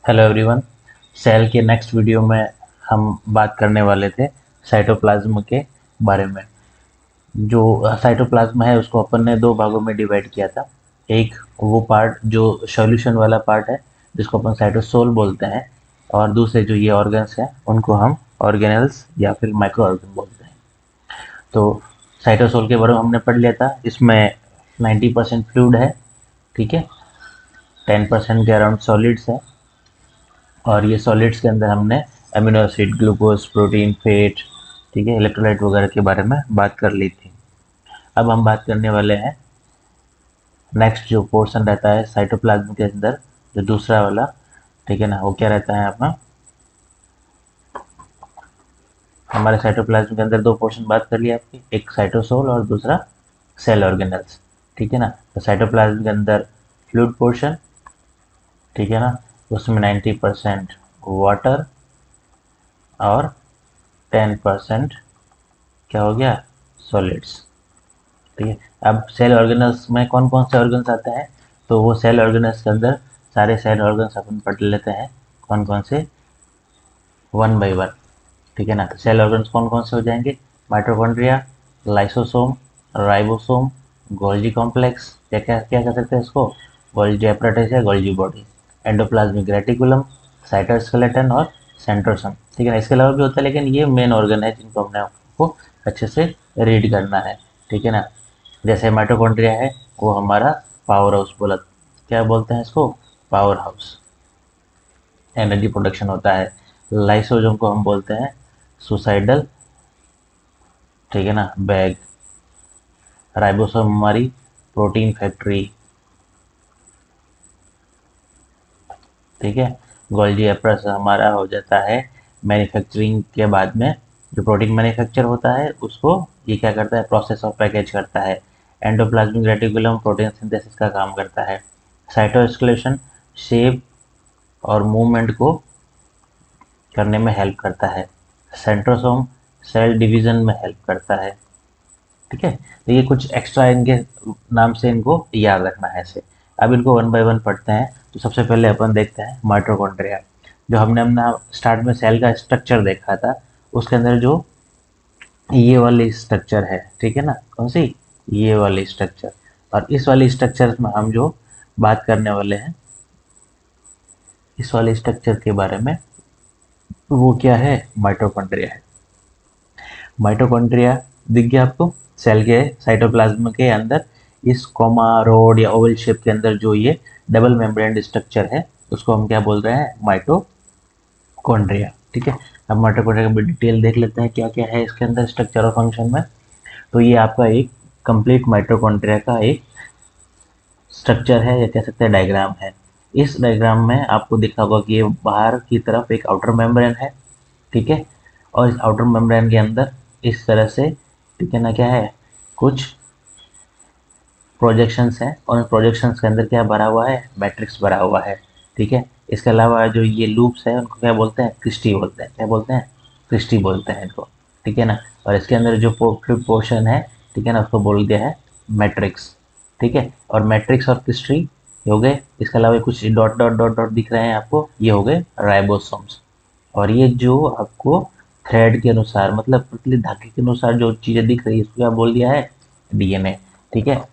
Hello everyone. Cell के next video में हम बात करने वाले थे साइटोप्लाज्म के बारे में। जो साइटोप्लाज्म है उसको अपन ने दो भागों में डिवाइड किया था। एक वो पार्ट जो सॉल्यूशन वाला पार्ट है जिसको अपन साइटोसोल बोलते हैं, और दूसरे जो ये ऑर्गन्स हैं उनको हम ऑर्गेनेल्स या फिर माइक्रो ऑर्गन बोलते हैं। तो साइटोसोल के बारे में हमने पढ़ लिया था। इसमें 90% फ्लूइड है, ठीक है, 10% के अराउंड सॉलिड्स है, और ये सॉलिड्स के अंदर हमने amino acid, glucose, protein, fat, ठीक है, इलेक्ट्रोलाइट वगैरह के बारे में बात कर ली थी। अब हम बात करने वाले हैं नेक्स्ट जो पोर्शन रहता है साइटोप्लाज्म के अंदर, जो दूसरा वाला, ठीक है ना, वो क्या रहता है अपना। हमारे साइटोप्लाज्म के अंदर दो पोर्शन बात कर लिया आपकी, एक साइटोसोल और दूसरा सेल ऑर्गेनल्स, ठीक है ना। तो साइटोप्लाज्म के अंदर फ्लूइड पोर्शन, ठीक है ना, उसमें 90% वाटर और 10% क्या हो गया, सॉलिड्स, ठीक है। अब सेल ऑर्गेनल्स में कौन कौन से ऑर्गन्स आते हैं, तो वो सेल ऑर्गेनल्स के अंदर सारे सेल ऑर्गन्स अपन पढ़ लेते हैं कौन कौन से, वन बाय वन, ठीक है ना। तो सेल ऑर्गन्स कौन कौन से हो जाएंगे, mitochondria, lysosome, ribosome, Golgi complex, क्या क्या क्या कह सकते हैं इसको, गोल्जी एपरेटस या Golgi body, endoplasmic reticulum, cytoskeleton और सेंट्रोसोम, ठीक है ना। इसके अलावा भी होता है लेकिन ये मेन ऑर्गन है जिनको हमने आपको अच्छे से रीड करना है, ठीक है ना। जैसे माइटोकॉन्ड्रिया है वो हमारा पावर हाउस बोला, क्या बोलते हैं इसको, पावर हाउस, एनर्जी प्रोडक्शन होता है। लाइसोजोम को हम बोलते हैं सुसाइडल, ठीक है ना, बैग। राइबोसोम हमारी प्रोटीन फैक्ट्री, ठीक है। गोल्जी एप्रस हमारा हो जाता है मैन्युफैक्चरिंग के बाद में, जो प्रोटीन मैन्युफैक्चर होता है उसको ये क्या करता है, प्रोसेस ऑफ पैकेज करता है। एंडोप्लाज्मिक रेटिकुलम प्रोटीन सिंथेसिस का काम करता है। साइटोस्केलेशन शेप और मूवमेंट को करने में हेल्प करता है। सेंट्रोसोम सेल डिवीजन में हेल्प करता है, ठीक है। तो ये कुछ एक्स्ट्रा इनके नाम से इनको याद रखना है ऐसे। अब इनको वन बाय वन पढ़ते हैं। तो सबसे पहले अपन देखते हैं माइटोकॉन्ड्रिया। जो हमने अपना स्टार्ट में सेल का स्ट्रक्चर देखा था, उसके अंदर जो ये वाली स्ट्रक्चर है, ठीक है ना, कौन सी, ये वाली स्ट्रक्चर। और इस वाली स्ट्रक्चर में हम जो बात करने वाले हैं, इस वाले स्ट्रक्चर के बारे में, वो क्या है, माइटोकॉन्ड्रिया है। माइटोकॉन्ड्रिया दिख गया आपको, सेल के साइटोप्लाज्म के अंदर इस कॉमा, रोड या ओवल शेप के अंदर जो ये डबल मेम्ब्रेन स्ट्रक्चर है उसको हम क्या बोल रहे हैं, माइटोकॉन्ड्रिया, ठीक है। अब माइटोकॉन्ड्रिया का डिटेल देख लेते हैं क्या क्या है इसके अंदर स्ट्रक्चर और फंक्शन में। तो ये आपका एक कंप्लीट माइटोकॉन्ड्रिया का एक स्ट्रक्चर है या कह सकते हैं डायग्राम है। इस डायग्राम में आपको दिखा होगा कि ये बाहर की तरफ एक आउटर मेम्ब्रेन है, ठीक है, और इस आउटर मेम्ब्रेन के अंदर इस तरह से, ठीक है ना, क्या है, कुछ प्रोजेक्शंस हैं, और उन प्रोजेक्शंस के अंदर क्या भरा हुआ है, मैट्रिक्स भरा हुआ है, ठीक है। इसके अलावा जो ये लूप्स है उनको क्या बोलते हैं, क्रिस्टी बोलते हैं, क्या बोलते हैं, क्रिस्टी बोलते हैं इनको, ठीक है ना। और इसके अंदर जो फ्लूइड पोर्शन है, ठीक है ना, उसको बोल दिया है मैट्रिक्स, ठीक है। और मैट्रिक्स और क्रिस्टी हो गए। इसके अलावा कुछ डॉट डॉट डॉट डॉट दिख रहे हैं आपको, ये हो गए राइबोसोम्स। और ये जो आपको थ्रेड के अनुसार, मतलब पतली धागे के अनुसार जो चीज़ें दिख रही है इसको क्या बोल दिया है, डीएनए, ठीक है।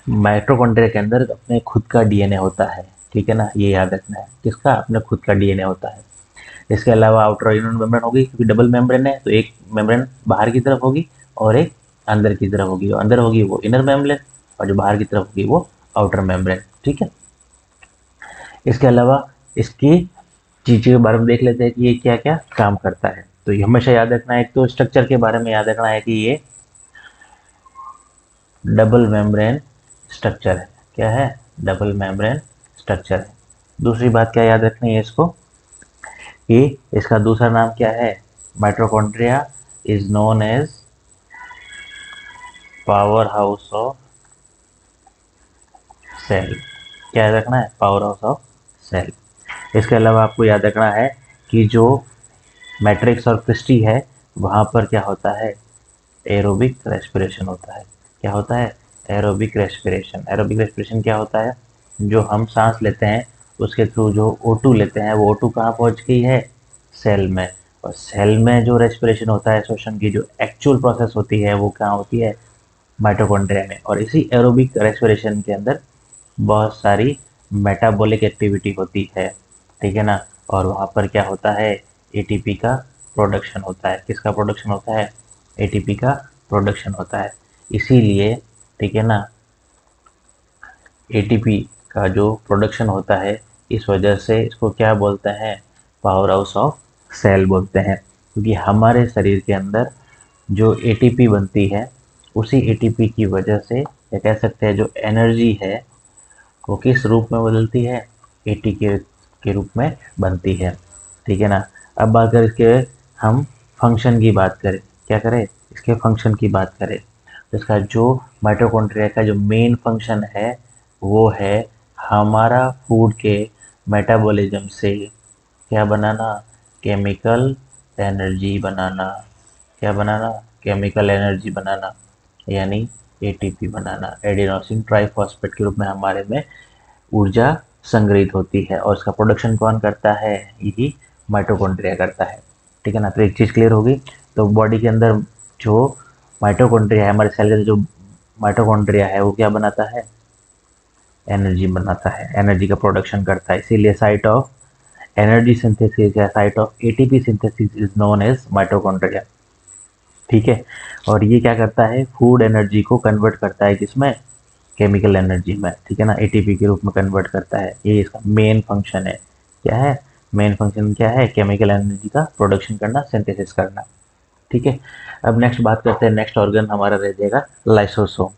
माइटोकॉन्ड्रिया के अंदर अपने खुद का डीएनए होता है, ठीक है ना, ये याद रखना है, किसका, अपने खुद का डीएनए होता है। इसके अलावा आउटर इनर मेम्ब्रेन होगी, क्योंकि डबल मेम्ब्रेन है तो एक मेम्ब्रेन बाहर की तरफ होगी और एक अंदर की तरफ होगी, और अंदर होगी वो इनर मेम्ब्रेन और जो बाहर की तरफ होगी वो आउटर मेम्ब्रेन, ठीक है। इसके अलावा इसकी चीज़ों के बारे में देख लेते हैं कि ये क्या क्या काम करता है। तो ये हमेशा याद रखना है, एक तो स्ट्रक्चर के बारे में याद रखना है कि ये डबल मेम्ब्रेन स्ट्रक्चर है, क्या है, डबल मेम्ब्रेन स्ट्रक्चर है। दूसरी बात क्या याद रखनी है इसको, कि इसका दूसरा नाम क्या है, mitochondria is known as power house of cell, क्या याद रखना है, पावर हाउस ऑफ सेल। इसके अलावा आपको याद रखना है कि जो मैट्रिक्स और क्रिस्टी है वहाँ पर क्या होता है, एरोबिक रेस्पिरेशन होता है, क्या होता है, एरोबिक रेस्पिरेशन। एरोबिक रेस्पिरेशन क्या होता है, जो हम सांस लेते हैं उसके थ्रू जो O2 लेते हैं वो O2 कहाँ पहुँच गई है, सेल में। और सेल में जो रेस्पिरेशन होता है, श्वसन की जो एक्चुअल प्रोसेस होती है वो कहाँ होती है, माइटोकॉन्ड्रिया में। और इसी एरोबिक रेस्पिरेशन के अंदर बहुत सारी मेटाबॉलिक एक्टिविटी होती है, ठीक है ना। और वहाँ पर क्या होता है, एटीपी का प्रोडक्शन होता है। किसका प्रोडक्शन होता है, एटीपी का प्रोडक्शन होता है। इसीलिए, ठीक है ना, एटीपी का जो प्रोडक्शन होता है, इस वजह से इसको क्या बोलते हैं, पावर हाउस ऑफ सेल बोलते हैं। क्योंकि हमारे शरीर के अंदर जो एटीपी बनती है, उसी एटीपी की वजह से या कह सकते हैं जो एनर्जी है वो किस रूप में बदलती है, एटी के रूप में बनती है, ठीक है ना। अब अगर इसके हम फंक्शन की बात करें, क्या करें, इसके फंक्शन की बात करें, तो इसका जो माइटोकॉन्ड्रिया का जो मेन फंक्शन है वो है हमारा फूड के मेटाबॉलिज्म से क्या बनाना, केमिकल एनर्जी बनाना। क्या बनाना, केमिकल एनर्जी बनाना, यानी एटीपी बनाना, एडिनोसिन ट्राइफॉस्फेट के रूप में हमारे में ऊर्जा संग्रहित होती है। और इसका प्रोडक्शन कौन करता है, यही माइटोकॉन्ड्रिया करता है, ठीक है ना। तो एक चीज़ क्लियर होगी। तो बॉडी के अंदर जो माइटोकॉन्ड्रिया है, हमारे सेल के अंदर जो माइटोकॉन्ड्रिया है वो क्या बनाता है, एनर्जी बनाता है, एनर्जी का प्रोडक्शन करता है। इसीलिए साइट ऑफ एनर्जी सिंथेसिस या site of ATP synthesis is known as mitochondria, ठीक है। और ये क्या करता है, फूड एनर्जी को कन्वर्ट करता है किसमें, केमिकल एनर्जी में, ठीक है ना, एटीपी के रूप में कन्वर्ट करता है। ये इसका मेन फंक्शन है। क्या है, मेन फंक्शन क्या है, केमिकल एनर्जी का प्रोडक्शन करना, सिंथेसिस करना, ठीक है। अब नेक्स्ट बात करते हैं, नेक्स्ट ऑर्गन हमारा रह जाएगा लाइसोसोम।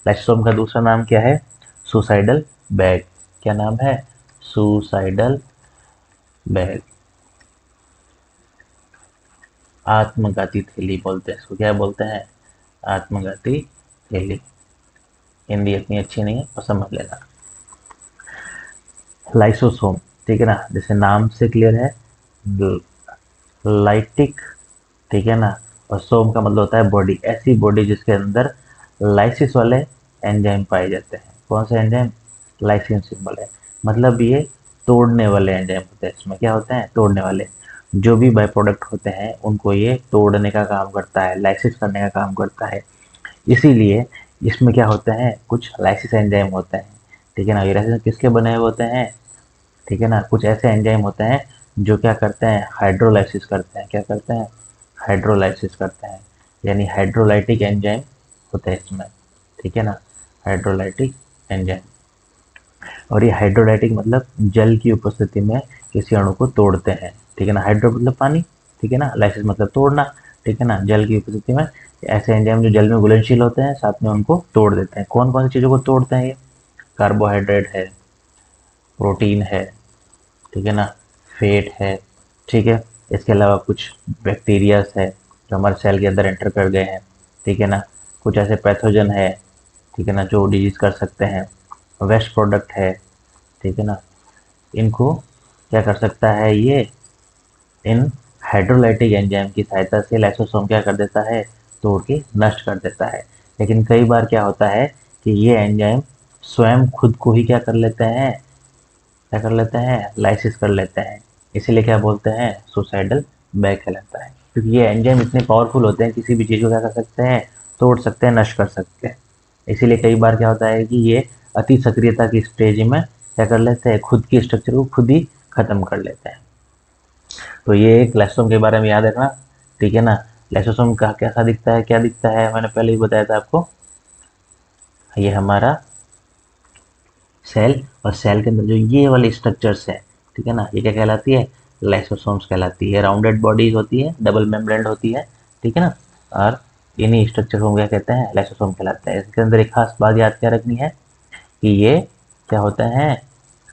लाइसोसोम का दूसरा नाम क्या है, सुसाइडल बैग। क्या नाम है, सुसाइडल बैग, आत्मघाती थैली बोलते हैं इसको। क्या बोलते हैं, आत्मघाती थैली। हिंदी इतनी अच्छी नहीं है और समझ लेना। लाइसोसोम, ठीक है ना, जैसे नाम से क्लियर है, लाइटिक, ठीक है ना। और सोम का मतलब होता है बॉडी, ऐसी बॉडी जिसके अंदर लाइसिस वाले एंजाइम पाए जाते हैं। कौन से एंजाइम, लाइसिन सिंबल है, मतलब ये तोड़ने वाले एंजाइम होते हैं। इसमें क्या होते हैं, तोड़ने वाले। जो भी बाय प्रोडक्ट होते हैं उनको ये तोड़ने का काम करता है, लाइसिस करने का काम करता है। इसीलिए इसमें क्या होते हैं, कुछ लाइसिस एंजाइम होते हैं, ठीक है ना। ये लाइसिस किसके बने हुए होते हैं, ठीक है ना। कुछ ऐसे एंजाइम होते हैं जो क्या करते हैं, हाइड्रोलाइसिस करते हैं। क्या करते हैं, हाइड्रोलाइसिस करते हैं, यानी हाइड्रोलाइटिक एंजाइम होते हैं इसमें, ठीक है ना, हाइड्रोलाइटिक एंजाइम। और ये हाइड्रोलाइटिक मतलब जल की उपस्थिति में किसी अणु को तोड़ते हैं, ठीक है ना। हाइड्रो मतलब पानी, ठीक है ना, लाइसिस मतलब तोड़ना, ठीक है ना। जल की उपस्थिति में ऐसे एंजाइम जो जल में घुलनशील होते हैं, साथ में उनको तोड़ देते हैं। कौन कौन सी चीज़ों को तोड़ते हैं ये, कार्बोहाइड्रेट है, प्रोटीन है, ठीक है ना, फेट है, ठीक है। इसके अलावा कुछ बैक्टीरियाज है जो हमारे सेल के अंदर एंटर कर गए हैं, ठीक है ना। कुछ ऐसे पैथोजन है, ठीक है ना, जो डिजीज कर सकते हैं। वेस्ट प्रोडक्ट है, ठीक है ना। इनको क्या कर सकता है ये, इन हाइड्रोलाइटिक एंजाइम की सहायता से लाइसोसोम क्या कर देता है, तोड़ के नष्ट कर देता है। लेकिन कई बार क्या होता है कि ये एंजाइम स्वयं खुद को ही क्या कर लेते हैं, क्या कर लेते हैं, लाइसिस कर लेते हैं। इसीलिए क्या बोलते हैं, सुसाइडल बैग कहलाता है। क्योंकि ये एंजाइम इतने पावरफुल होते हैं, किसी भी चीज़ को क्या कर सकते हैं, तोड़ सकते हैं, नष्ट कर सकते हैं। इसीलिए कई बार क्या होता है कि ये अति सक्रियता की स्टेज में क्या कर लेते हैं, खुद की स्ट्रक्चर को खुद ही खत्म कर लेते हैं। तो ये एक लाइसोसोम के बारे में याद रखना, ठीक है ना। लाइसोसोम का कैसा दिखता है, क्या दिखता है, मैंने पहले ही बताया था आपको। ये हमारा सेल, और सेल के अंदर जो ये वाली स्ट्रक्चर्स है, ठीक है ना, ये क्या कहलाती है, लाइसोसोम्स कहलाती है। राउंडेड बॉडीज होती है, डबल मेम्ब्रेन होती है, ठीक है ना। और इन्हीं स्ट्रक्चर को क्या कहते हैं, लाइसोसोम कहलाते हैं। इसके अंदर एक खास बात याद क्या रखनी है कि ये क्या होते हैं,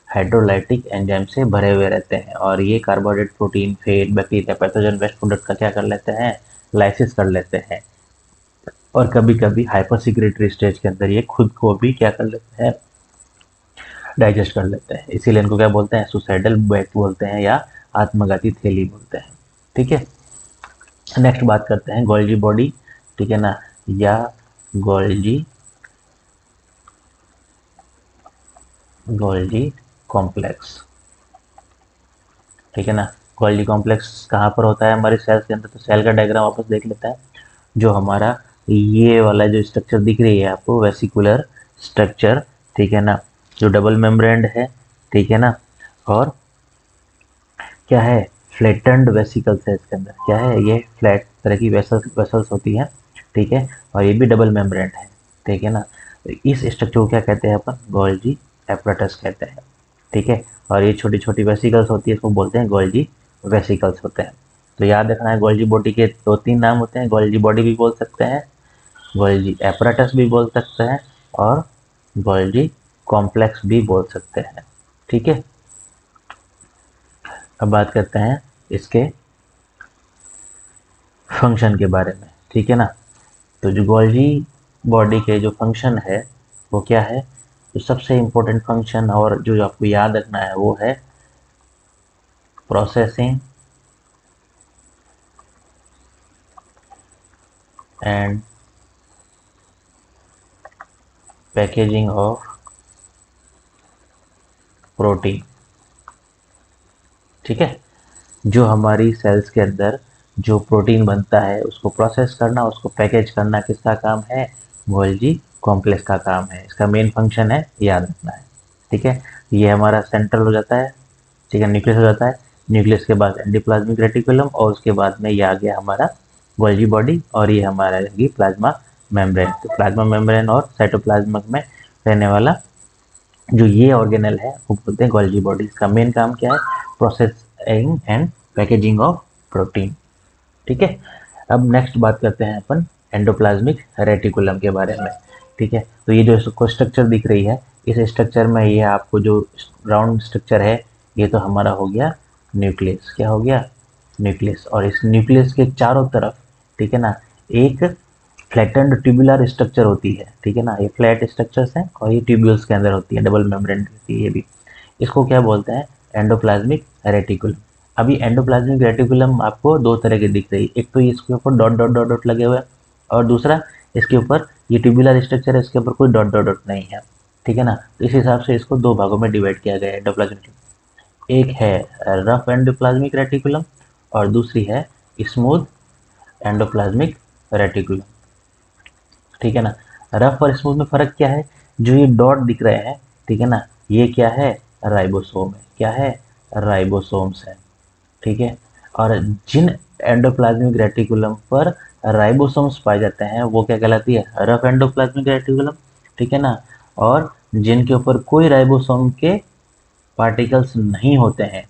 हाइड्रोलाइटिक एंजाइम से भरे हुए रहते हैं। और ये carbohydrate, protein, fat, bacteria, pathogen, waste product का क्या कर लेते हैं, लाइसिस कर लेते हैं। और कभी कभी हाइपर सिक्रेटरी स्टेज के अंदर ये खुद को भी क्या कर लेते हैं, डाइजेस्ट कर लेते हैं। इसीलिए इनको क्या बोलते हैं, सुसाइडल बैग बोलते हैं या आत्मघाती थैली बोलते हैं, ठीक है। नेक्स्ट बात करते हैं गोल्जी बॉडी, ठीक है ना, या गोल्जी गोल्जी कॉम्प्लेक्स। ठीक है ना। गोल्जी कॉम्प्लेक्स कहाँ पर होता है हमारे सेल्स के अंदर, तो सेल का डायग्राम वापस देख लेता है। जो हमारा ये वाला जो स्ट्रक्चर दिख रही है आपको, वेसिकुलर स्ट्रक्चर, ठीक है ना, जो डबल मेम्ब्रेन्ड है, ठीक है ना, और क्या है, फ्लैटेंड वेसिकल्स है इसके अंदर, क्या है, ये फ्लैट तरह की वेसल्स होती है, ठीक है, और ये भी डबल मेम्ब्रेन्ड है, ठीक है ना। तो इस स्ट्रक्चर को क्या कहते हैं अपन, गोल्जी एपरेटस कहते हैं, ठीक है। और ये छोटी छोटी वेसिकल्स होती है, इसको बोलते हैं गोल्जी वेसिकल्स होते हैं। तो याद रखना है, गोल्जी बॉडी के दो तीन नाम होते हैं, गोल्जी बॉडी भी बोल सकते हैं, गोल्जी एपरेटस भी बोल सकते हैं, और गोल्जी कॉम्प्लेक्स भी बोल सकते हैं, ठीक है। अब बात करते हैं इसके फंक्शन के बारे में, ठीक है ना। तो जो गोल्जी बॉडी के जो फंक्शन है वो क्या है, तो सबसे इम्पोर्टेंट फंक्शन और जो आपको याद रखना है वो है processing and packaging of protein, ठीक है। जो हमारी सेल्स के अंदर जो प्रोटीन बनता है उसको प्रोसेस करना, उसको पैकेज करना किसका काम है, गोल्जी कॉम्प्लेक्स का काम है। इसका मेन फंक्शन है, याद रखना है, ठीक है। ये हमारा सेंट्रल हो जाता है, ठीक है, न्यूक्लियस हो जाता है, न्यूक्लियस के बाद एंडोप्लाज्मिक रेटिकुलम, और उसके बाद में ये आ गया हमारा गोल्जी बॉडी, और ये हमारा रहेगी प्लाज्मा मेम्ब्रेन। तो प्लाज्मा मेम्ब्रेन और साइटोप्लाज्म में रहने वाला जो ये ऑर्गेनल है वो बोलते हैं गोल्जी बॉडी। इसका मेन काम क्या है, processing and packaging of protein, ठीक है। अब नेक्स्ट बात करते हैं अपन एंडोप्लाज्मिक रेटिकुलम के बारे में, ठीक है। तो ये जो इसको स्ट्रक्चर दिख रही है, इस स्ट्रक्चर में ये आपको जो राउंड स्ट्रक्चर है, ये तो हमारा हो गया न्यूक्लियस, क्या हो गया, न्यूक्लियस। और इस न्यूक्लियस के चारों तरफ, ठीक है ना, एक फ्लैटेंड ट्यूबुलर स्ट्रक्चर होती है, ठीक है ना, ये फ्लैट स्ट्रक्चर्स हैं और ये ट्यूब्यूल्स के अंदर होती है, डबल मेम्ब्रेन होती है ये भी। इसको क्या बोलते हैं, एंडोप्लाज्मिक रेटिकुलम। अभी एंडोप्लाज्मिक रेटिकुलम आपको दो तरह के दिख रही है, एक तो इसके ऊपर डॉट डॉट डॉट डॉट लगे हुए हैं, और दूसरा इसके ऊपर ये ट्यूबुलर स्ट्रक्चर है, इसके ऊपर कोई डॉट डॉट डॉट नहीं है, ठीक है ना। तो इस हिसाब से इसको दो भागों में डिवाइड किया गया है एंडोप्लाज्मिक। एक है रफ एंडोप्लाज्मिक रेटिकुलम और दूसरी है स्मूथ एंडोप्लाज्मिक रेटिकुलम, ठीक है ना। रफ और स्मूथ में फर्क क्या है, जो ये डॉट दिख रहे हैं, ठीक है ना, ये क्या है, राइबोसोम है, क्या है, राइबोसोम्स है, ठीक है। और जिन एंडोप्लाज्मिक रेटिकुलम पर राइबोसोम्स पाए जाते हैं वो क्या कहलाती है, रफ एंडोप्लाज्मिक रेटिकुलम, ठीक है ना। और जिनके ऊपर कोई राइबोसोम के पार्टिकल्स नहीं होते हैं,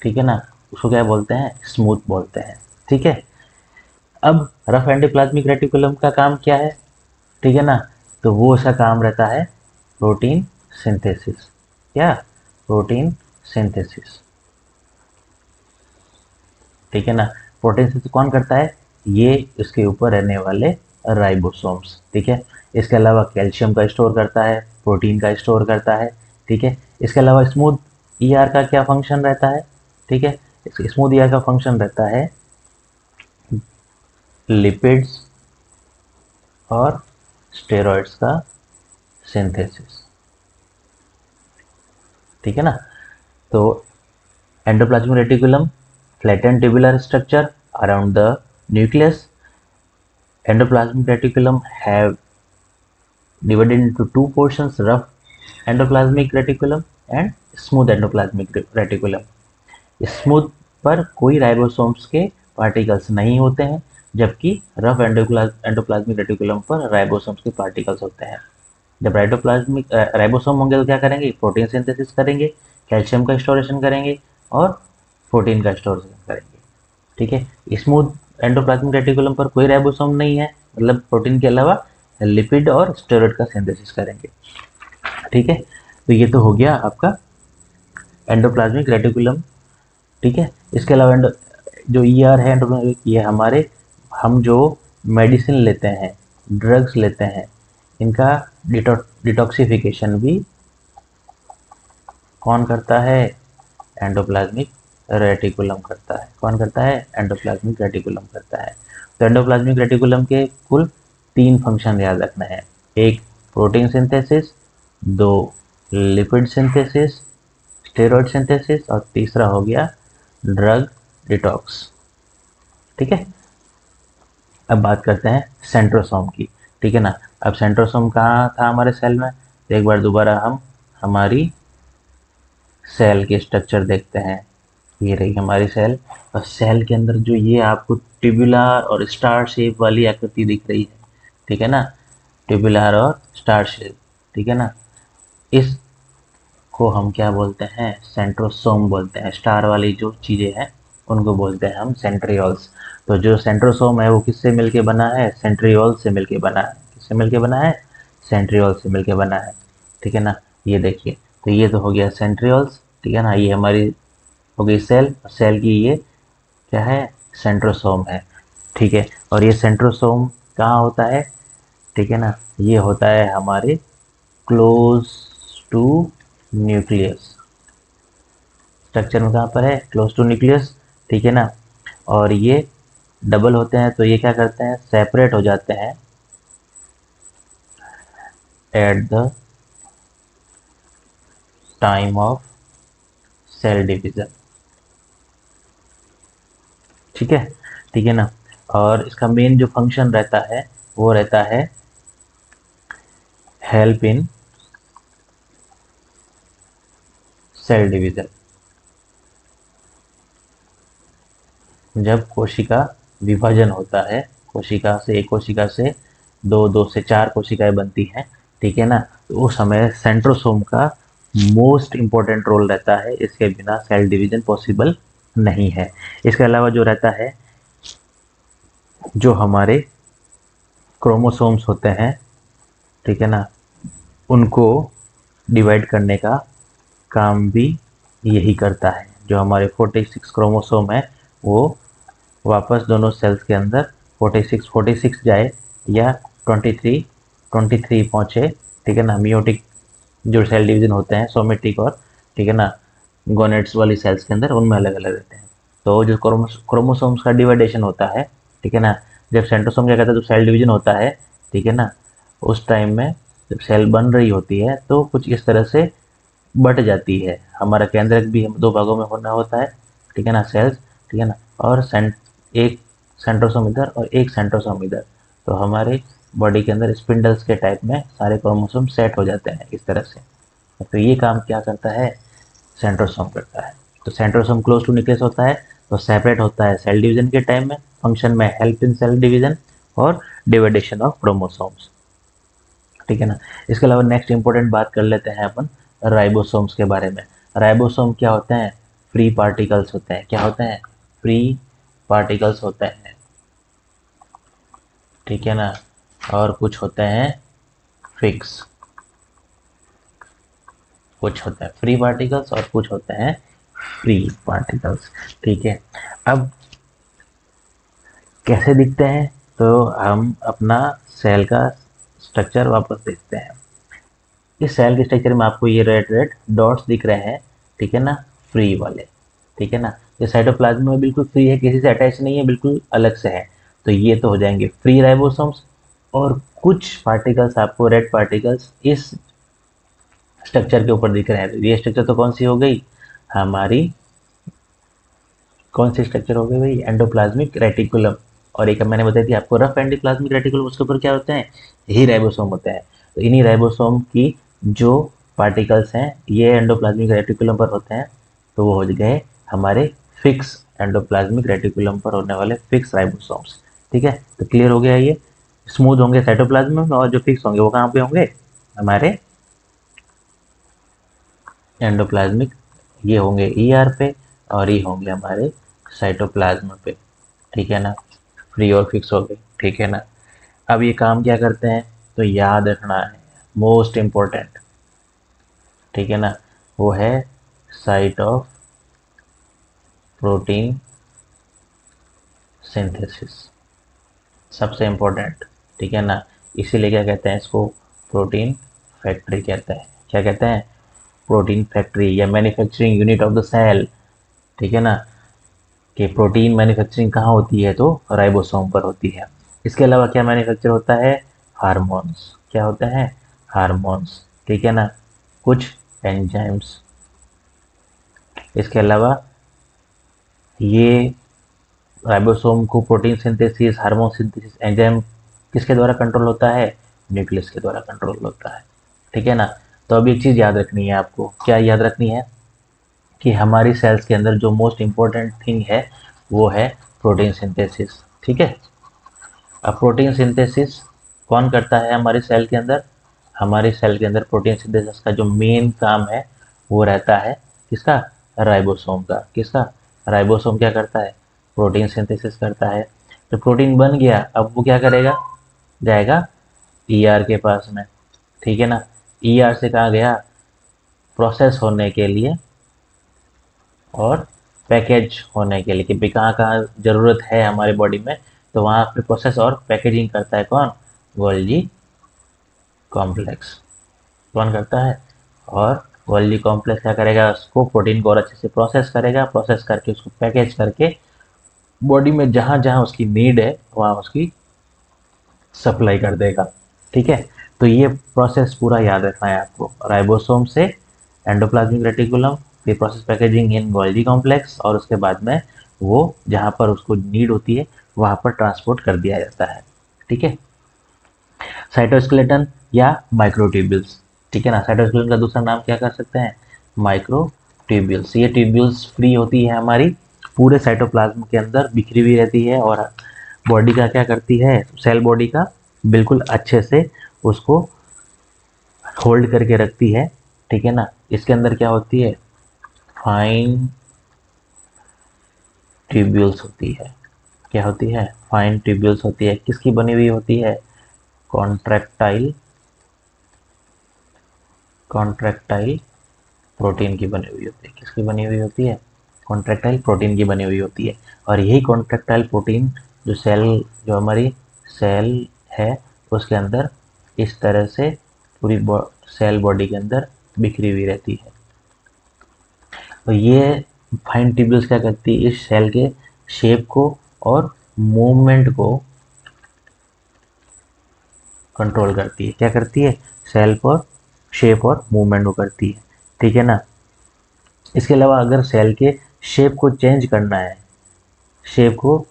ठीक है ना, उसको क्या बोलते हैं, स्मूथ बोलते हैं, ठीक है। अब रफ एंडोप्लाज्मिक रेटिकुलम का काम क्या है, ठीक है ना, तो वो उसका काम रहता है प्रोटीन सिंथेसिस, क्या, प्रोटीन सिंथेसिस, ठीक है ना। प्रोटीन सिंथेसिस कौन करता है, ये इसके ऊपर रहने वाले राइबोसोम्स, ठीक है। इसके अलावा कैल्शियम का स्टोर करता है, प्रोटीन का स्टोर करता है, ठीक है। इसके अलावा स्मूथ ईआर का क्या फंक्शन रहता है, ठीक है, स्मूथ ईआर का फंक्शन रहता है लिपिड्स और स्टेरॉइड्स का सिंथेसिस, ठीक है ना। तो endoplasmic reticulum, flattened tubular structure around the nucleus. Endoplasmic reticulum have divided into two portions, rough endoplasmic reticulum and smooth endoplasmic reticulum. Smooth पर कोई राइबोसोम्स के पार्टिकल्स नहीं होते हैं, जबकि रफ एंडोप्लाज्मिक रेटिकुलम पर राइबोसोम्स के पार्टिकल्स होते हैं। जब राइबोसोम होंगे तो क्या करेंगे, प्रोटीन सिंथेसिस करेंगे, कैल्शियम का स्टोरेशन करेंगे और प्रोटीन का स्टोरेशन करेंगे, ठीक है। स्मूथ एंडोप्लाज्मिक रेटिकुलम पर कोई राइबोसोम नहीं है, मतलब प्रोटीन के अलावा लिपिड और स्टेरॉइड का सिंथेसिस करेंगे, ठीक है। तो ये तो हो गया आपका एंडोप्लाज्मिक रेटिकुलम, ठीक है। इसके अलावा जो ईआर है एंडोप्लाज्मिक, ये हमारे, हम जो मेडिसिन लेते हैं, ड्रग्स लेते हैं, इनका डिटॉक्सिफिकेशन भी कौन करता है, एंडोप्लाज्मिक रेटिकुलम करता है। कौन करता है, एंडोप्लाज्मिक रेटिकुलम करता है। तो एंडोप्लाज्मिक रेटिकुलम के कुल तीन फंक्शन याद रखना है, एक प्रोटीन सिंथेसिस, दो लिपिड सिंथेसिस, स्टेरॉइड सिंथेसिस, और तीसरा हो गया ड्रग डिटॉक्स। ठीक है, अब बात करते हैं सेंट्रोसोम की। ठीक है ना, अब सेंट्रोसोम कहाँ था हमारे सेल में, तो एक बार दोबारा हम हमारी सेल के स्ट्रक्चर देखते हैं। ये रही हमारी सेल, और सेल के अंदर जो ये आपको ट्यूबुलर और स्टार शेप वाली आकृति दिख रही है, ठीक है ना, ट्यूबुलर और स्टार शेप, ठीक है ना, इस को हम क्या बोलते हैं, सेंट्रोसोम बोलते हैं। स्टार वाली जो चीज़ें हैं उनको बोलते हैं हम सेंट्रियोल्स। तो जो सेंट्रोसोम है वो किससे मिलके बना है, सेंट्रियोल से मिलके बना है। किससे मिलके बना है, सेंट्रियोल से मिलके बना है। ठीक है ना, ये देखिए, तो ये तो हो गया सेंट्रियोल्स, ठीक है ना, ये हमारी हो गई सेल, सेल की ये क्या है, सेंट्रोसोम है। ठीक है, और ये सेंट्रोसोम कहाँ होता है, ठीक है ना, ये होता है हमारे क्लोज टू न्यूक्लियस। स्ट्रक्चर में कहाँ पर है, क्लोज टू न्यूक्लियस। ठीक है ना, और ये डबल होते हैं तो ये क्या करते हैं, सेपरेट हो जाते हैं at the time of cell division. ठीक है, ठीक है ना, और इसका मेन जो फंक्शन रहता है वो रहता है हेल्प इन सेल डिवीजन। जब कोशिका विभाजन होता है, कोशिका से एक कोशिका से दो, दो से चार कोशिकाएं बनती हैं, ठीक है ना, तो उस समय सेंट्रोसोम का मोस्ट इम्पोर्टेंट रोल रहता है। इसके बिना सेल डिवीजन पॉसिबल नहीं है। इसके अलावा जो रहता है, जो हमारे क्रोमोसोम्स होते हैं, ठीक है ना, उनको डिवाइड करने का काम भी यही करता है। जो हमारे 46 क्रोमोसोम है वो वापस दोनों सेल्स के अंदर 46 जाए, या 23 पहुँचे, ठीक है ना, मियोटिक जो सेल डिवीजन होते हैं, सोमेटिक और, ठीक है ना, गोनेट्स वाली सेल्स के अंदर, उनमें अलग अलग रहते हैं। तो जो क्रोमोसोम्स का डिवाइडेशन होता है, ठीक है ना, जब सेंट्रोसोम क्या कहता है, जब सेल डिवीजन होता है, ठीक है ना, उस टाइम में जब सेल बन रही होती है तो कुछ इस तरह से बट जाती है। हमारा केंद्रक भी हम दो भागों में होना होता है, ठीक है ना, सेल्स, ठीक है ना, और एक सेंट्रोसोम इधर और एक सेंट्रोसोम इधर। तो हमारे बॉडी के अंदर स्पिंडल्स के टाइप में सारे क्रोमोसोम सेट हो जाते हैं इस तरह से। तो ये काम क्या करता है, सेंट्रोसोम करता है। तो सेंट्रोसोम क्लोज टू न्यूक्लियस होता है, तो सेपरेट होता है सेल डिवीजन के टाइम में, फंक्शन में हेल्प इन सेल डिवीजन और डिवाइडेशन ऑफ क्रोमोसोम्स। ठीक है ना, इसके अलावा नेक्स्ट इंपॉर्टेंट बात कर लेते हैं अपन राइबोसोम्स के बारे में। राइबोसोम क्या होते हैं, फ्री पार्टिकल्स होते हैं। क्या होते हैं, फ्री पार्टिकल्स होते हैं, ठीक है ना, और कुछ होते हैं फिक्स। कुछ होते हैं फ्री पार्टिकल्स और कुछ होते हैं फ्री पार्टिकल्स। ठीक है, अब कैसे दिखते हैं, तो हम अपना सेल का स्ट्रक्चर वापस देखते हैं। इस सेल के स्ट्रक्चर में आपको ये रेड रेड डॉट्स दिख रहे हैं, ठीक है ना, फ्री वाले, ठीक है ना, ये साइटोप्लाज्म में बिल्कुल फ्री है, किसी से अटैच नहीं है, बिल्कुल अलग से है। तो ये तो हो जाएंगे फ्री राइबोसोम्स। और कुछ पार्टिकल्स आपको रेड पार्टिकल्स इस स्ट्रक्चर के ऊपर दिख रहे हैं। तो ये स्ट्रक्चर तो कौन सी हो गई हमारी, कौन सी स्ट्रक्चर हो गई भाई, एंडोप्लाज्मिक रेटिकुलम। और एक मैंने बताई थी आपको रफ एंडोप्लाज्मिक रेटिकुलम, उसके ऊपर क्या होते हैं, यही राइबोसोम होते हैं। तो इन्हीं राइबोसोम की जो पार्टिकल्स हैं ये एंडोप्लाज्मिक रेटिकुलम पर होते हैं, तो वो हो गए हमारे फिक्स एंडोप्लाज्मिक रेटिकुलम पर होने वाले फिक्स राइबोसोम्स। ठीक है, तो क्लियर हो गया ये। स्मूथ होंगे साइटोप्लाज्म में, और जो फिक्स होंगे वो कहाँ पे होंगे, हमारे एंडोप्लाज्मिक, ये होंगे ईआर पे, और ये होंगे हमारे साइटोप्लाज्म पे। ठीक है ना, फ्री और फिक्स हो गए, ठीक है ना। अब ये काम क्या करते हैं, तो याद रखना है, मोस्ट इम्पोर्टेंट, ठीक है ना, वो है साइट ऑफ प्रोटीन सिंथेसिस, सबसे इम्पोर्टेंट, ठीक है ना। इसीलिए क्या कहते हैं इसको, प्रोटीन फैक्ट्री कहते हैं। क्या कहते हैं, प्रोटीन फैक्ट्री या manufacturing unit of the cell. ठीक है ना, कि प्रोटीन मैन्युफैक्चरिंग कहाँ होती है, तो राइबोसोम पर होती है। इसके अलावा क्या मैन्युफैक्चर होता है, हार्मोन्स। क्या होते हैं, हार्मोन्स, ठीक है ना, कुछ एंजाइम्स। इसके अलावा ये राइबोसोम को protein synthesis, hormone synthesis, enzyme किसके द्वारा कंट्रोल होता है? न्यूक्लियस के द्वारा कंट्रोल होता है। ठीक है ना। तो अभी एक चीज़ याद रखनी है आपको, क्या याद रखनी है? कि हमारी सेल्स के अंदर जो मोस्ट इम्पोर्टेंट थिंग है वो है प्रोटीन सिंथेसिस। ठीक है। अब प्रोटीन सिंथेसिस कौन करता है हमारी सेल के अंदर? हमारी सेल के अंदर प्रोटीन सिंथेसिस का जो मेन काम है वो रहता है किसका? राइबोसोम का। किसका? राइबोसोम क्या करता है? प्रोटीन सिंथेसिस करता है। तो प्रोटीन बन गया, अब वो क्या करेगा? जाएगा ईआर के पास में। ठीक है ना। ईआर से कहाँ गया? प्रोसेस होने के लिए और पैकेज होने के लिए, कि भाई कहाँ कहाँ ज़रूरत है हमारे बॉडी में, तो वहाँ पे प्रोसेस और पैकेजिंग करता है कौन? Golgi complex. कौन करता है? और गोल्जी कॉम्प्लेक्स क्या करेगा? उसको प्रोटीन को और अच्छे से प्रोसेस करेगा, प्रोसेस करके उसको पैकेज करके बॉडी में जहाँ जहाँ उसकी नीड है वहाँ उसकी सप्लाई कर देगा। ठीक है। तो ये प्रोसेस पूरा याद रखना है आपको, राइबोसोम से एंडोप्लाज्मिक रेटिकुलम, फिर प्रोसेस पैकेजिंग इन गोल्जी कॉम्प्लेक्स, और उसके बाद में वो जहाँ पर उसको नीड होती है वहाँ पर ट्रांसपोर्ट कर दिया जाता है। ठीक है। साइटोस्केलेटन या माइक्रोट्यूब्यूल्स। ठीक है ना। साइटोस्केलेटन का दूसरा नाम क्या कर सकते हैं? माइक्रोट्यूब्यूल्स। ये ट्यूब्यूल्स फ्री होती है हमारी पूरे साइटोप्लाज्म के अंदर, बिखरी हुई रहती है, और बॉडी का क्या करती है? सेल बॉडी का बिल्कुल अच्छे से उसको होल्ड करके रखती है। ठीक है ना। इसके अंदर क्या होती है? फाइन ट्यूब्यूल्स होती है। क्या होती है? फाइन ट्यूब्यूल्स होती है। किसकी बनी हुई होती है? कॉन्ट्रैक्टाइल कॉन्ट्रैक्टाइल प्रोटीन की बनी हुई होती है। किसकी बनी हुई होती है? कॉन्ट्रैक्टाइल प्रोटीन की बनी हुई होती है। और यही कॉन्ट्रैक्टाइल प्रोटीन जो सेल, जो हमारी सेल है उसके अंदर इस तरह से पूरी सेल बॉडी के अंदर बिखरी हुई रहती है। तो ये फाइन ट्यूब्यूल्स क्या करती है? इस सेल के शेप को और मूवमेंट को कंट्रोल करती है। क्या करती है? सेल पर शेप और मूवमेंट को करती है। ठीक है ना। इसके अलावा अगर सेल के शेप को चेंज करना है, शेप को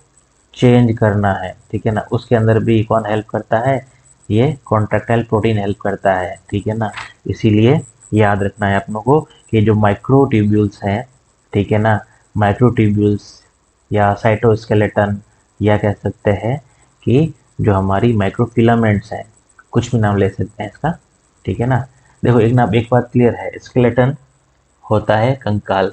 चेंज करना है, ठीक है ना, उसके अंदर भी कौन हेल्प करता है? ये कॉन्ट्रैक्टाइल प्रोटीन हेल्प करता है। ठीक है ना। इसीलिए याद रखना है अपनों को कि जो माइक्रोट्यूब्यूल्स हैं, ठीक है ना, माइक्रोट्यूब्यूल्स या साइटोस्केलेटन, या कह सकते हैं कि जो हमारी माइक्रोफिलामेंट्स हैं, कुछ भी नाम ले सकते हैं इसका। ठीक है ना। देखो एक नाम, एक बात क्लियर है, स्केलेटन होता है कंकाल।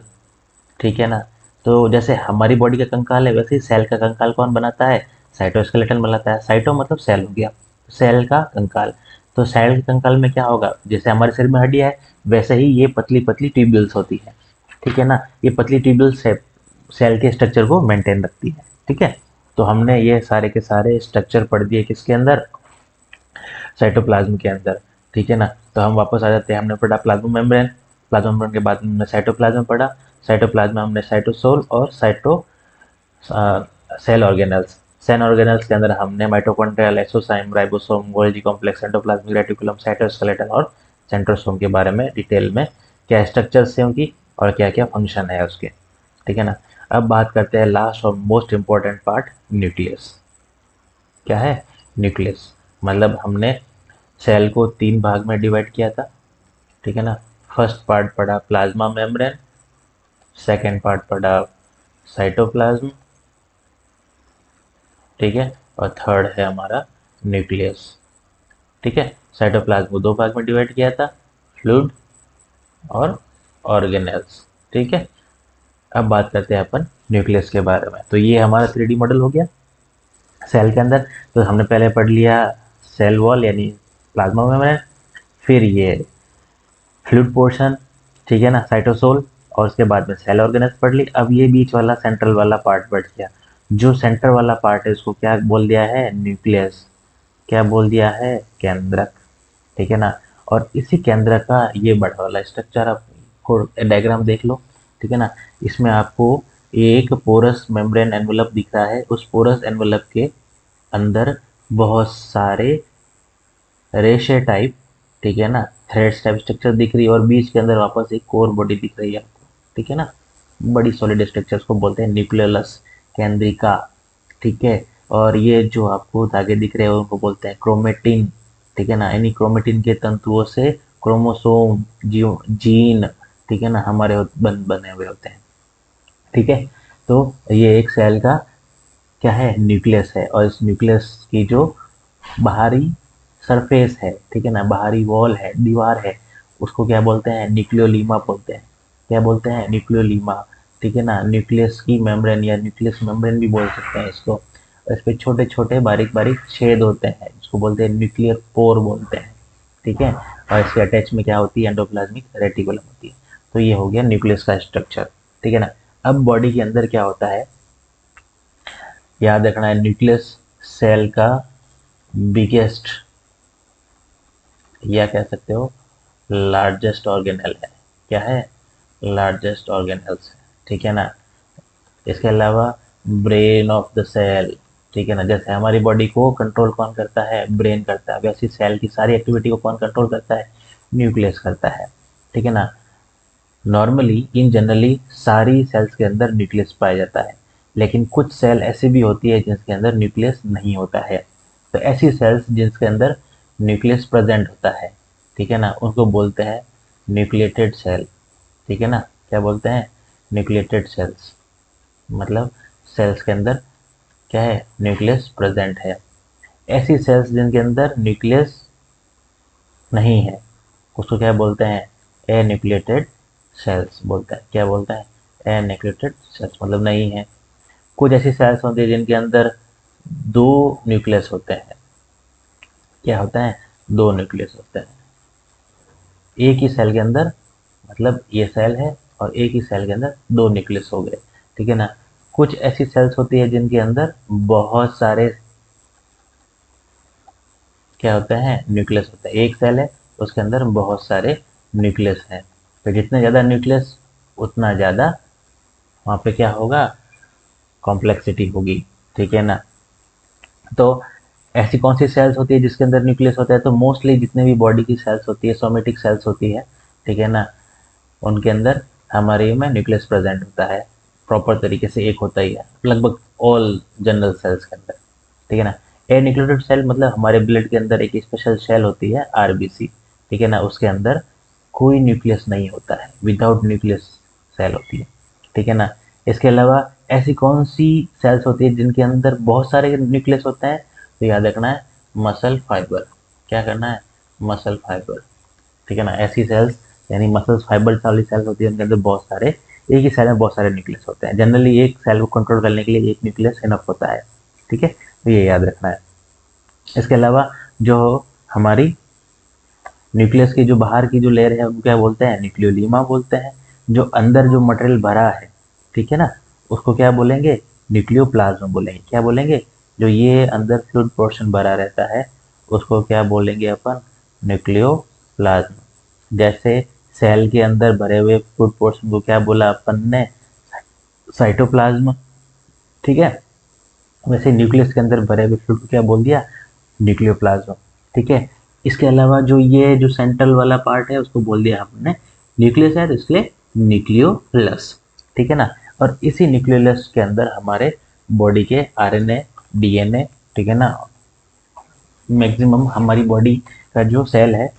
ठीक है ना। तो जैसे हमारी बॉडी का कंकाल है, वैसे ही सेल का कंकाल कौन बनाता है? साइटोस्केलेटन बनाता है। साइटो मतलब सेल हो गया, सेल का कंकाल। तो सेल के कंकाल में क्या होगा? जैसे हमारे शरीर में हड्डियाँ है, वैसे ही ये पतली पतली ट्यूब्यूल्स होती है। ठीक है ना। ये पतली ट्यूब्यूल्स सेल के स्ट्रक्चर को मेंटेन रखती है। ठीक है। तो हमने ये सारे के सारे स्ट्रक्चर पढ़ दिए किसके अंदर? साइटोप्लाज्म के अंदर। ठीक है ना। तो हम वापस आ जाते हैं, हमने पढ़ा प्लाज्मा मेम्ब्रेन, प्लाज्मा मेम्ब्रेन के बाद हमने साइटोप्लाज्म पढ़ा, साइटोप्लाज्म में हमने साइटोसोल और cyto cell organelles, cell organelles के अंदर हमने mitochondria, lysozyme, ribosome, Golgi complex, endoplasmic reticulum, cytoskeleton और सेंट्रोसोम के बारे में डिटेल में क्या स्ट्रक्चर्स है उनकी और क्या क्या फंक्शन है उसके। ठीक है ना। अब बात करते हैं लास्ट और मोस्ट इंपॉर्टेंट पार्ट, न्यूक्लियस। क्या है? न्यूक्लियस मतलब हमने सेल को 3 भाग में डिवाइड किया था। ठीक है ना। फर्स्ट पार्ट पढ़ा प्लाज्मा मेम्ब्रेन, सेकेंड पार्ट पढ़ा साइटोप्लाज्म, ठीक है, और थर्ड है हमारा न्यूक्लियस। ठीक है। साइटोप्लाज्म को 2 भाग में डिवाइड किया था, फ्लूइड और ऑर्गेनेल्स। ठीक है। अब बात करते हैं अपन न्यूक्लियस के बारे में। तो ये हमारा 3D मॉडल हो गया सेल के अंदर। तो हमने पहले पढ़ लिया सेल वॉल यानी प्लाज्मा मेम्ब्रेन, फिर ये फ्लूइड पोर्शन, ठीक है ना, साइटोसोल, और उसके बाद में सेल ऑर्गेनेल्स पढ़ ली। अब ये बीच वाला सेंट्रल वाला पार्ट बढ़ गया। जो सेंटर वाला पार्ट है उसको क्या बोल दिया है? न्यूक्लियस। क्या बोल दिया है? केंद्रक। ठीक है ना। और इसी केंद्रक का ये बड़ा वाला स्ट्रक्चर आप डायग्राम देख लो। ठीक है ना। इसमें आपको एक पोरस मेम्ब्रेन एनवलप दिख रहा है, उस पोरस एनवलप के अंदर बहुत सारे रेशे टाइप, ठीक है ना, थ्रेड्स टाइप स्ट्रक्चर दिख रही है, और बीच के अंदर वापस एक कोर बॉडी दिख रही है आपको। ठीक है ना। बड़ी सॉलिड स्ट्रक्चर्स को बोलते हैं न्यूक्लियस केंद्रिका, ठीक है। और ये जो आपको धागे दिख रहे हैं उनको बोलते हैं क्रोमेटिन, ठीक है ना। इन्हीं क्रोमेटिन के तंतुओं से क्रोमोसोम, जीन, ठीक है ना, हमारे बने हुए होते हैं, ठीक है। तो ये एक सेल का क्या है, न्यूक्लियस है। और इस न्यूक्लियस की जो बाहरी सरफेस है, ठीक है ना, बाहरी वॉल है, दीवार है, उसको क्या बोलते हैं, न्यूक्लियोलीमा बोलते हैं। क्या बोलते हैं, न्यूक्लियोलीमा, ठीक है ना। न्यूक्लियस की मेम्ब्रेन या न्यूक्लियस मेम्ब्रेन भी बोल सकते हैं इसको। और इस पे छोटे छोटे बारीक बारीक छेद होते हैं, जिसको बोलते हैं न्यूक्लियर पोर बोलते हैं, ठीक है। और इसके अटैच में क्या होती है, एंडोप्लाज्मिक रेटिकुलम होती है। तो ये हो गया न्यूक्लियस का स्ट्रक्चर, ठीक है ना। अब बॉडी के अंदर क्या होता है, याद रखना है, न्यूक्लियस सेल का बिगेस्ट या कह सकते हो लार्जेस्ट ऑर्गेनेल है। क्या है, लार्जेस्ट ऑर्गेनेल्स है, ठीक है ना। इसके अलावा ब्रेन ऑफ द सेल, ठीक है ना। जैसे हमारी बॉडी को कंट्रोल कौन करता है, ब्रेन करता है, वैसे सेल की सारी एक्टिविटी को कौन कंट्रोल करता है, न्यूक्लियस करता है, ठीक है ना। नॉर्मली इन जनरली सारी सेल्स के अंदर न्यूक्लियस पाया जाता है, लेकिन कुछ सेल ऐसी भी होती है जिसके अंदर न्यूक्लियस नहीं होता है। तो ऐसी सेल्स जिसके अंदर न्यूक्लियस प्रेजेंट होता है, ठीक है ना, उनको बोलते हैं न्यूक्लिएटेड सेल, ठीक है ना। क्या बोलते हैं, न्यूक्लिएटेड सेल्स, मतलब सेल्स के अंदर क्या है, न्यूक्लियस प्रेजेंट है। ऐसी सेल्स जिनके अंदर न्यूक्लियस नहीं है उसको क्या बोलते हैं, एन्यूक्लिएटेड सेल्स बोलते हैं। क्या बोलते हैं, एन्यूक्लिएटेड सेल्स, मतलब नहीं है। कुछ ऐसी सेल्स होती है जिनके अंदर दो न्यूक्लियस होते हैं। क्या होता है, दो न्यूक्लियस होते हैं एक ही सेल के अंदर, मतलब ये सेल है और एक ही सेल के अंदर दो न्यूक्लियस हो गए, ठीक है ना। कुछ ऐसी सेल्स होती है जिनके अंदर बहुत सारे क्या होते हैं, न्यूक्लियस होता है। एक सेल है उसके अंदर बहुत सारे न्यूक्लियस हैं। तो जितने ज़्यादा न्यूक्लियस उतना ज़्यादा वहाँ पे क्या होगा, कॉम्प्लेक्सिटी होगी, ठीक है ना। तो ऐसी कौन सी सेल्स होती है जिसके अंदर न्यूक्लियस होता है, तो मोस्टली जितने भी बॉडी की सेल्स होती है, सोमेटिक सेल्स होती है, ठीक है ना, उनके अंदर हमारे में न्यूक्लियस प्रेजेंट होता है। प्रॉपर तरीके से एक होता ही है लगभग ऑल जनरल सेल्स के अंदर, ठीक है ना। ए न्यूक्लियोटाइड सेल मतलब हमारे ब्लड के अंदर एक स्पेशल सेल होती है, आरबीसी, ठीक है ना, उसके अंदर कोई न्यूक्लियस नहीं होता है, विदाउट न्यूक्लियस सेल होती है, ठीक है ना। इसके अलावा ऐसी कौन सी सेल्स होती है जिनके अंदर बहुत सारे न्यूक्लियस होते हैं, तो याद रखना है मसल फाइबर। क्या करना है, मसल फाइबर, ठीक है ना। ऐसी सेल्स यानी मसल्स फाइबर वाली सेल्स होती है उनके अंदर बहुत सारे, एक ही सेल में बहुत सारे न्यूक्लियस होते हैं। जनरली एक सेल को कंट्रोल करने के लिए एक न्यूक्लियस इनफ होता है, ठीक है। तो ये याद रखना है। इसके अलावा जो हमारी न्यूक्लियस की जो बाहर की जो लेयर है उनको क्या बोलते हैं, न्यूक्लियोलीमा बोलते हैं। जो अंदर जो मटेरियल भरा है, ठीक है ना, उसको क्या बोलेंगे, न्यूक्लियोप्लाज्म बोलेंगे। क्या बोलेंगे, जो ये अंदर फ्लूइड पोर्शन भरा रहता है उसको क्या बोलेंगे अपन, न्यूक्लियोप्लाज्म। जैसे सेल के अंदर भरे हुए फ्लूइड पोर्शन को क्या बोला अपन ने, साइटोप्लाज्म, ठीक है। वैसे न्यूक्लियस के अंदर भरे हुए फ्लूइड को क्या बोल दिया, न्यूक्लियोप्लाज्म, ठीक है। इसके अलावा जो ये जो सेंट्रल वाला पार्ट है उसको बोल दिया हमने न्यूक्लियस है, तो इसलिए न्यूक्लियोलस, ठीक है ना। और इसी न्यूक्लियोलस के अंदर हमारे बॉडी के आरएनए, डीएनए, ठीक है ना, मैक्सिमम हमारी बॉडी का जो सेल है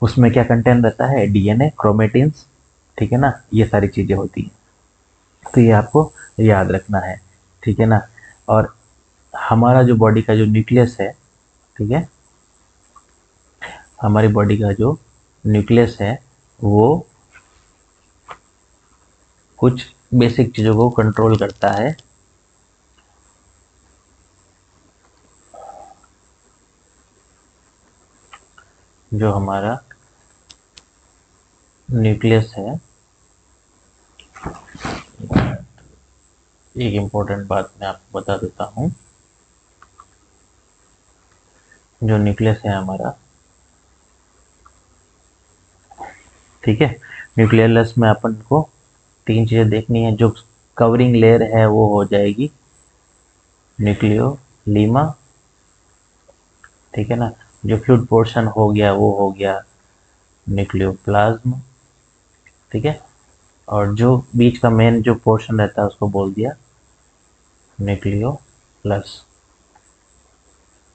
उसमें क्या कंटेंट रहता है, डीएनए, क्रोमेटिन्स, ठीक है ना, ये सारी चीजें होती हैं। तो ये आपको याद रखना है, ठीक है ना। और हमारा जो बॉडी का जो न्यूक्लियस है, ठीक है, हमारी बॉडी का जो न्यूक्लियस है वो कुछ बेसिक चीज़ों को कंट्रोल करता है। जो हमारा न्यूक्लियस है, एक इम्पोर्टेंट बात मैं आपको बता देता हूँ। जो न्यूक्लियस है हमारा, ठीक है, न्यूक्लियस में अपन को तीन चीज़ें देखनी है। जो कवरिंग लेयर है वो हो जाएगी न्यूक्लियोलीमा, ठीक है ना। जो फ्लूइड पोर्शन हो गया वो हो गया न्यूक्लियोप्लाज्म, ठीक है। और जो बीच का मेन जो पोर्शन रहता है उसको बोल दिया न्यूक्लियोलस।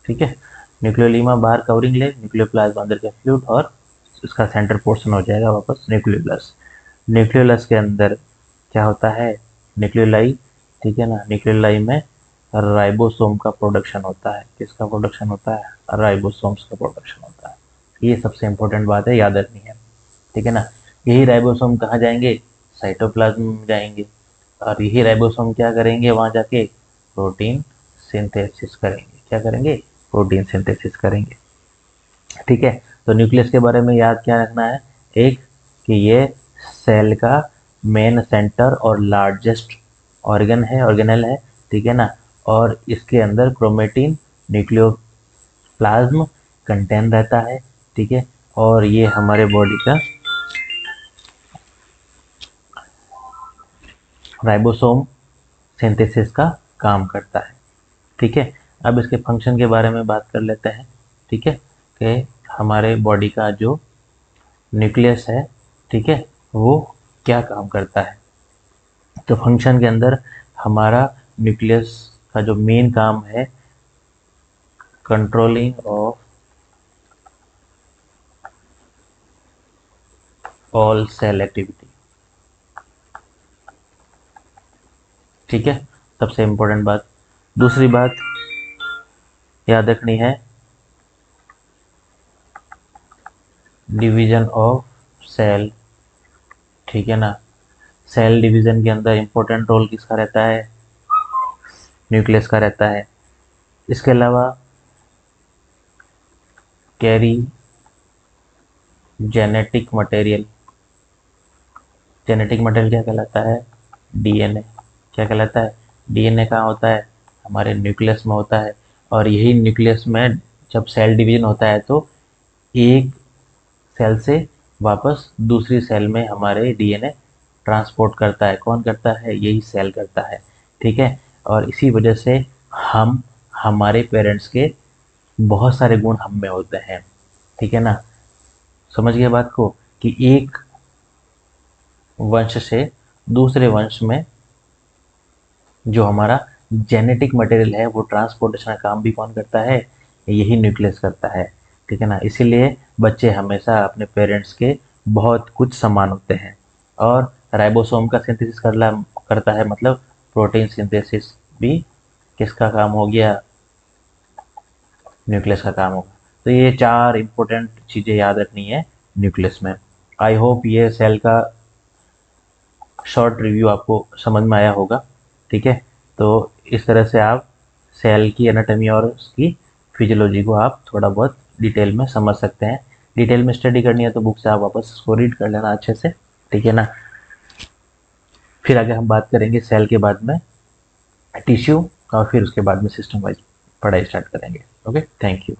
ठीक है, न्यूक्लियोलीमा बाहर कवरिंग ले, न्यूक्लियोप्लाज्म अंदर के फ्लूइड और इसका सेंटर पोर्शन हो जाएगा वापस न्यूक्लियोलस। न्यूक्लियोलस के अंदर क्या होता है, न्यूक्लियोलाई। ठीक है ना, न्यूक्लियोलाई में राइबोसोम का प्रोडक्शन होता है। किसका प्रोडक्शन होता है, राइबोसोम्स का प्रोडक्शन होता है। ये सबसे इंपॉर्टेंट बात है, याद रखनी है। ठीक है ना, यही राइबोसोम कहाँ जाएंगे, साइटोप्लाज्म में जाएंगे, और यही राइबोसोम क्या करेंगे वहां जाके, प्रोटीन सिंथेसिस करेंगे। क्या करेंगे, प्रोटीन सिंथेसिस करेंगे। ठीक है, तो न्यूक्लियस के बारे में याद क्या रखना है, एक कि ये सेल का मेन सेंटर और लार्जेस्ट ऑर्गन है, ऑर्गेनल है। ठीक है ना, और इसके अंदर क्रोमेटिन न्यूक्लियोप्लाज्म कंटेन रहता है। ठीक है, और ये हमारे बॉडी का राइबोसोम सिंथेसिस का काम करता है। ठीक है, अब इसके फंक्शन के बारे में बात कर लेते हैं। ठीक है, कि हमारे बॉडी का जो न्यूक्लियस है, ठीक है, वो क्या काम करता है। तो फंक्शन के अंदर हमारा न्यूक्लियस का जो मेन काम है, controlling of all cell activity. ठीक है, सबसे इंपॉर्टेंट बात। दूसरी बात याद रखनी है, डिवीजन ऑफ सेल। ठीक है ना, सेल डिवीजन के अंदर इंपॉर्टेंट रोल किसका रहता है, न्यूक्लियस का रहता है। इसके अलावा carry genetic material. Genetic material क्या कहलाता है, डीएनए। क्या कहलाता है, डीएनए कहाँ होता है, हमारे न्यूक्लियस में होता है। और यही न्यूक्लियस में जब सेल डिवीजन होता है तो एक सेल से वापस दूसरी सेल में हमारे डीएनए ट्रांसपोर्ट करता है। कौन करता है, यही सेल करता है। ठीक है, और इसी वजह से हम हमारे पेरेंट्स के बहुत सारे गुण हम में होते हैं। ठीक है ना, समझ गए बात को, कि एक वंश से दूसरे वंश में जो हमारा जेनेटिक मटेरियल है वो ट्रांसपोर्टेशन का काम भी कौन करता है, यही न्यूक्लियस करता है। ठीक है ना, इसीलिए बच्चे हमेशा अपने पेरेंट्स के बहुत कुछ समान होते हैं। और राइबोसोम का सिंथेसिस करता है, मतलब प्रोटीन सिंथेसिस भी किसका काम हो गया, न्यूक्लियस का काम होगा। तो ये चार इंपॉर्टेंट चीज़ें याद रखनी है न्यूक्लियस में। आई होप ये सेल का शॉर्ट रिव्यू आपको समझ में आया होगा। ठीक है, तो इस तरह से आप सेल की एनाटॉमी और उसकी फिजियोलॉजी को आप थोड़ा बहुत डिटेल में समझ सकते हैं। डिटेल में स्टडी करनी है तो बुक से आप वापस इसको रीड कर लेना अच्छे से। ठीक है ना, फिर आगे हम बात करेंगे सेल के बाद में टिश्यू, और फिर उसके बाद में सिस्टम वाइज पढ़ाई स्टार्ट करेंगे। Okay, thank you.